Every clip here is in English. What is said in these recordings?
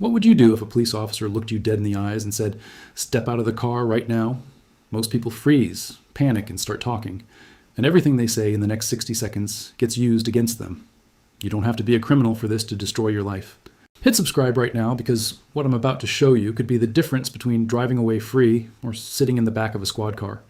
What would you do if a police officer looked you dead in the eyes and said, "Step out of the car right now"? Most people freeze, panic, and start talking. And everything they say in the next 60 seconds gets used against them. You don't have to be a criminal for this to destroy your life. Hit subscribe right now because what I'm about to show you could be the difference between driving away free or sitting in the back of a squad car.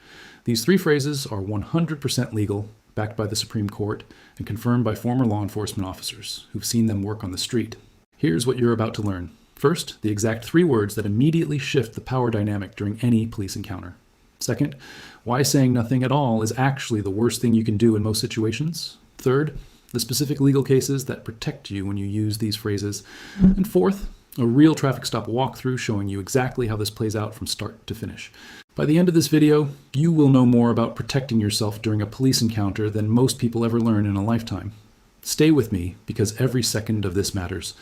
These three phrases are 100% legal, backed by the Supreme Court, and confirmed by former law enforcement officers who've seen them work on the street. Here's what you're about to learn. First, the exact three words that immediately shift the power dynamic during any police encounter. Second, why saying nothing at all is actually the worst thing you can do in most situations. Third, the specific legal cases that protect you when you use these phrases. And fourth, a real traffic stop walkthrough showing you exactly how this plays out from start to finish. By the end of this video, you will know more about protecting yourself during a police encounter than most people ever learn in a lifetime. Stay with me because every second of this matters.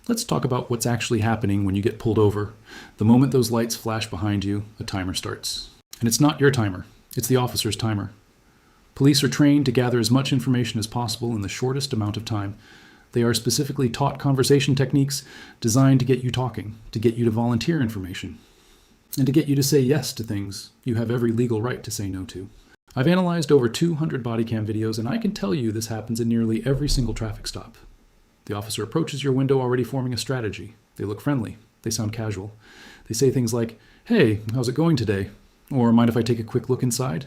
Let's talk about what's actually happening when you get pulled over. The moment those lights flash behind you, a timer starts. And it's not your timer, it's the officer's timer. Police are trained to gather as much information as possible in the shortest amount of time. They are specifically taught conversation techniques designed to get you talking, to get you to volunteer information, and to get you to say yes to things you have every legal right to say no to. I've analyzed over 200 body cam videos, and I can tell you this happens in nearly every single traffic stop. The officer approaches your window already forming a strategy. They look friendly. They sound casual. They say things like, "Hey, how's it going today?" Or, "Mind if I take a quick look inside?"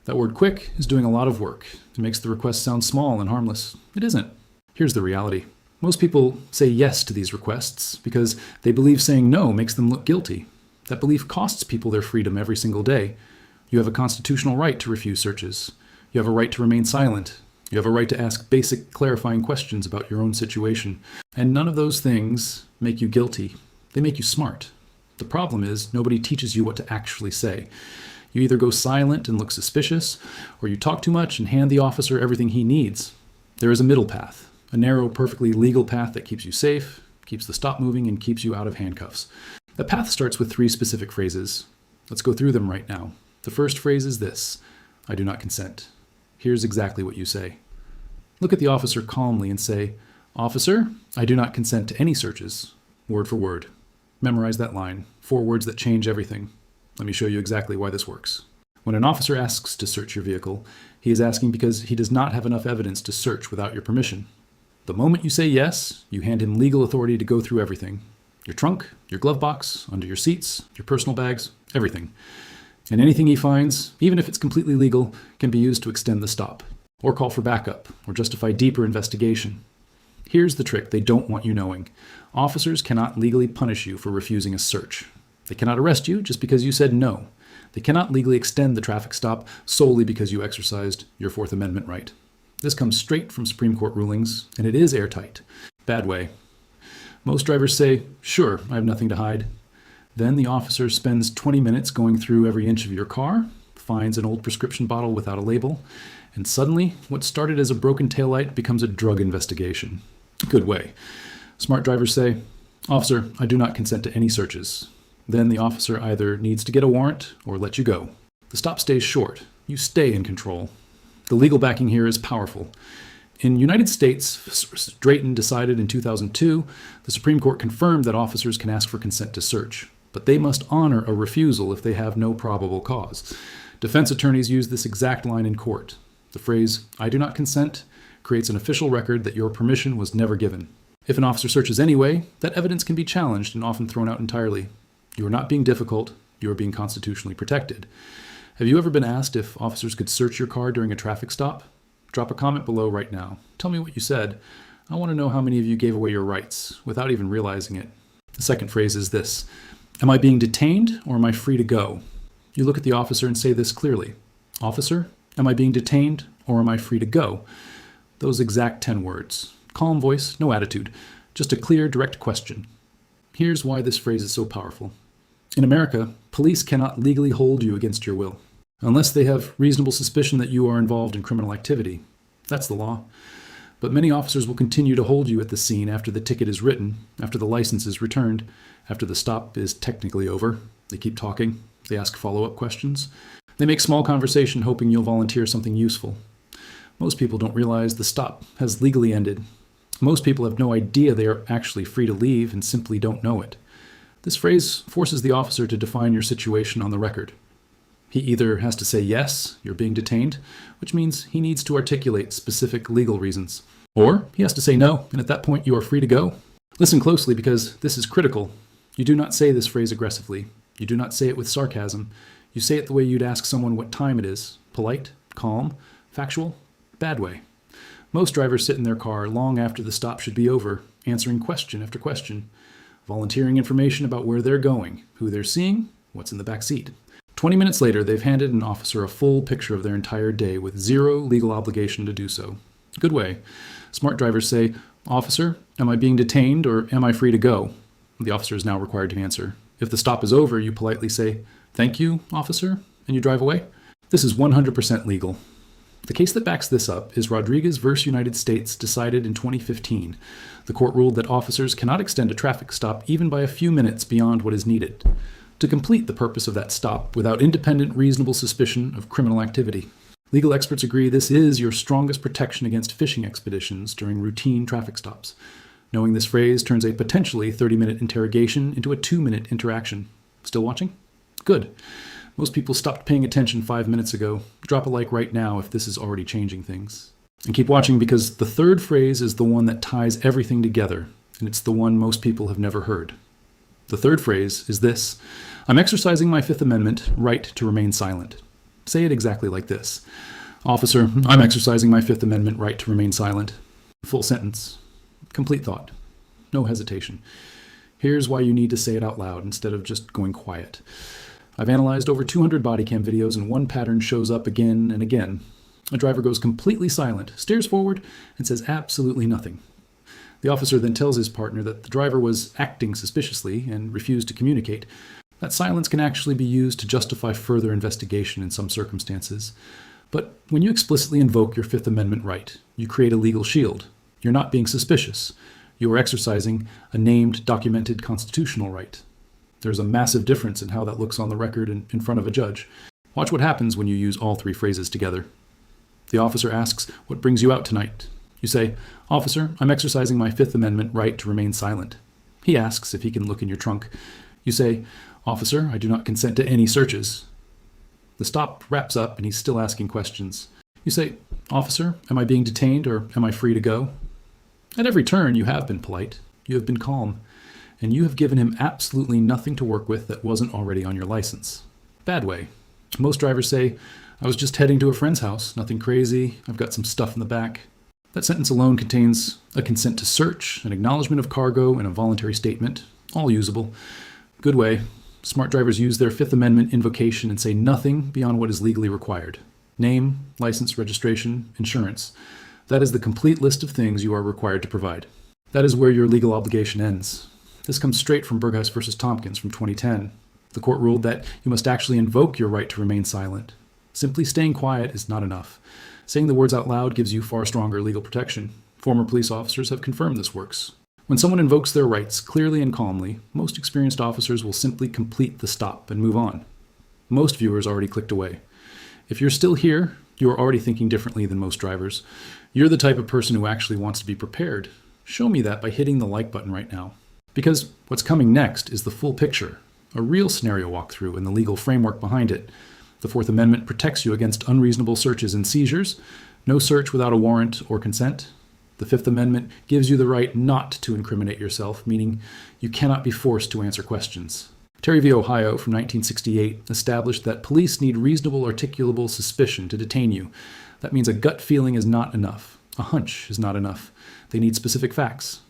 That word "quick" is doing a lot of work. It makes the request sound small and harmless. It isn't. Here's the reality. Most people say yes to these requests because they believe saying no makes them look guilty. That belief costs people their freedom every single day. You have a constitutional right to refuse searches. You have a right to remain silent. You have a right to ask basic clarifying questions about your own situation. And none of those things make you guilty. They make you smart. The problem is nobody teaches you what to actually say. You either go silent and look suspicious, or you talk too much and hand the officer everything he needs. There is a middle path, a narrow, perfectly legal path that keeps you safe, keeps the stop moving, and keeps you out of handcuffs. The path starts with three specific phrases. Let's go through them right now. The first phrase is this: "I do not consent." Here's exactly what you say. Look at the officer calmly and say, "Officer, I do not consent to any searches," word for word. Memorize that line, 4 words that change everything. Let me show you exactly why this works. When an officer asks to search your vehicle, he is asking because he does not have enough evidence to search without your permission. The moment you say yes, you hand him legal authority to go through everything. Your trunk, your glove box, under your seats, your personal bags, everything. And anything he finds, even if it's completely legal, can be used to extend the stop, or call for backup, or justify deeper investigation. Here's the trick they don't want you knowing. Officers cannot legally punish you for refusing a search. They cannot arrest you just because you said no. They cannot legally extend the traffic stop solely because you exercised your Fourth Amendment right. This comes straight from Supreme Court rulings, and it is airtight. Bad way. Most drivers say, "Sure, I have nothing to hide." Then the officer spends 20 minutes going through every inch of your car, finds an old prescription bottle without a label, and suddenly what started as a broken taillight becomes a drug investigation. Good way. Smart drivers say, "Officer, I do not consent to any searches." Then the officer either needs to get a warrant or let you go. The stop stays short. You stay in control. The legal backing here is powerful. In United States, Drayton decided in 2002, the Supreme Court confirmed that officers can ask for consent to search, but they must honor a refusal if they have no probable cause. Defense attorneys use this exact line in court. The phrase, "I do not consent," creates an official record that your permission was never given. If an officer searches anyway, that evidence can be challenged and often thrown out entirely. You are not being difficult, you are being constitutionally protected. Have you ever been asked if officers could search your car during a traffic stop? Drop a comment below right now. Tell me what you said. I want to know how many of you gave away your rights without even realizing it. The second phrase is this: "Am I being detained or am I free to go?" You look at the officer and say this clearly: "Officer, am I being detained or am I free to go?" Those exact 10 words. Calm voice, no attitude. Just a clear, direct question. Here's why this phrase is so powerful. In America, police cannot legally hold you against your will, unless they have reasonable suspicion that you are involved in criminal activity. That's the law. But many officers will continue to hold you at the scene after the ticket is written, after the license is returned, after the stop is technically over. They keep talking. They ask follow-up questions. They make small conversation hoping you'll volunteer something useful. Most people don't realize the stop has legally ended. Most people have no idea they are actually free to leave and simply don't know it. This phrase forces the officer to define your situation on the record. He either has to say yes, you're being detained, which means he needs to articulate specific legal reasons, or he has to say no, and at that point you are free to go. Listen closely because this is critical. You do not say this phrase aggressively. You do not say it with sarcasm. You say it the way you'd ask someone what time it is. Polite, calm, factual, bad way. Most drivers sit in their car long after the stop should be over, answering question after question, volunteering information about where they're going, who they're seeing, what's in the back seat. 20 minutes later, they've handed an officer a full picture of their entire day with zero legal obligation to do so. Good way. Smart drivers say, "Officer, am I being detained or am I free to go?" The officer is now required to answer. If the stop is over, you politely say, "Thank you, officer," and you drive away. This is 100% legal. The case that backs this up is Rodriguez v. United States, decided in 2015. The court ruled that officers cannot extend a traffic stop even by a few minutes beyond what is needed to complete the purpose of that stop without independent, reasonable suspicion of criminal activity. Legal experts agree this is your strongest protection against fishing expeditions during routine traffic stops. Knowing this phrase turns a potentially 30-minute interrogation into a 2-minute interaction. Still watching? Good. Most people stopped paying attention 5 minutes ago. Drop a like right now if this is already changing things. And keep watching because the third phrase is the one that ties everything together, and it's the one most people have never heard. The third phrase is this: "I'm exercising my Fifth Amendment right to remain silent." Say it exactly like this: "Officer, I'm exercising my Fifth Amendment right to remain silent." Full sentence. Complete thought. No hesitation. Here's why you need to say it out loud instead of just going quiet. I've analyzed over 200 body cam videos and one pattern shows up again and again. A driver goes completely silent, stares forward, and says absolutely nothing. The officer then tells his partner that the driver was acting suspiciously and refused to communicate. That silence can actually be used to justify further investigation in some circumstances. But when you explicitly invoke your Fifth Amendment right, you create a legal shield. You're not being suspicious. You are exercising a named, documented constitutional right. There's a massive difference in how that looks on the record and in front of a judge. Watch what happens when you use all three phrases together. The officer asks, "What brings you out tonight?" You say, "Officer, I'm exercising my Fifth Amendment right to remain silent." He asks if he can look in your trunk. You say, "Officer, I do not consent to any searches." The stop wraps up and he's still asking questions. You say, "Officer, am I being detained or am I free to go?" At every turn, you have been polite. You have been calm. And you have given him absolutely nothing to work with that wasn't already on your license. Bad way. Most drivers say, "I was just heading to a friend's house. Nothing crazy. I've got some stuff in the back." That sentence alone contains a consent to search, an acknowledgement of cargo, and a voluntary statement. All usable. Good way. Smart drivers use their Fifth Amendment invocation and say nothing beyond what is legally required. Name, license, registration, insurance. That is the complete list of things you are required to provide. That is where your legal obligation ends. This comes straight from Burghouse v. Tompkins from 2010. The court ruled that you must actually invoke your right to remain silent. Simply staying quiet is not enough. Saying the words out loud gives you far stronger legal protection. Former police officers have confirmed this works. When someone invokes their rights clearly and calmly, most experienced officers will simply complete the stop and move on. Most viewers already clicked away. If you're still here, you are already thinking differently than most drivers. You're the type of person who actually wants to be prepared. Show me that by hitting the like button right now. Because what's coming next is the full picture, a real scenario walkthrough and the legal framework behind it. The Fourth Amendment protects you against unreasonable searches and seizures, no search without a warrant or consent. The Fifth Amendment gives you the right not to incriminate yourself, meaning you cannot be forced to answer questions. Terry v. Ohio from 1968 established that police need reasonable articulable suspicion to detain you. That means a gut feeling is not enough. A hunch is not enough. They need specific facts.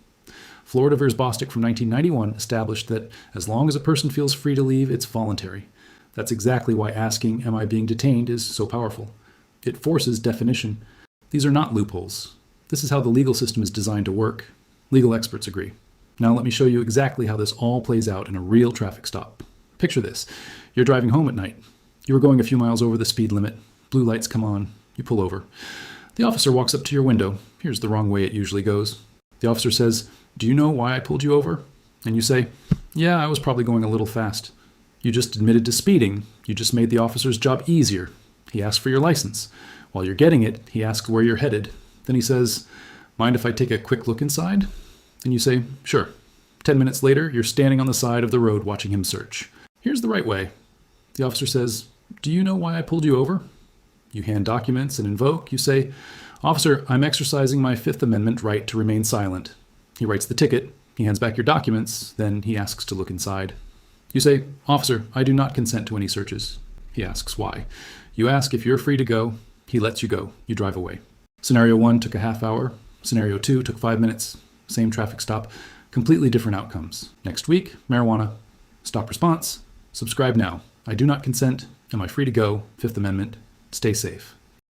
Florida v. Bostick from 1991 established that as long as a person feels free to leave, it's voluntary. That's exactly why asking, "Am I being detained?" is so powerful. It forces definition. These are not loopholes. This is how the legal system is designed to work. Legal experts agree. Now let me show you exactly how this all plays out in a real traffic stop. Picture this. You're driving home at night. You were going a few miles over the speed limit. Blue lights come on. You pull over. The officer walks up to your window. Here's the wrong way it usually goes. The officer says, "Do you know why I pulled you over?" And you say, "Yeah, I was probably going a little fast." You just admitted to speeding. You just made the officer's job easier. He asked for your license. While you're getting it, he asks where you're headed. Then he says, Mind if I take a quick look inside? And you say, sure. 10 minutes later, you're standing on the side of the road watching him search. Here's the right way. The officer says, do you know why I pulled you over? You hand documents and invoke. You say, officer, I'm exercising my Fifth Amendment right to remain silent. He writes the ticket. He hands back your documents. Then he asks to look inside. You say, officer, I do not consent to any searches. He asks why. You ask if you're free to go. He lets you go. You drive away. Scenario 1 took a half hour. Scenario 2 took 5 minutes. Same traffic stop. Completely different outcomes. Next week, marijuana. Stop response. Subscribe now. I do not consent. Am I free to go? Fifth Amendment. Stay safe.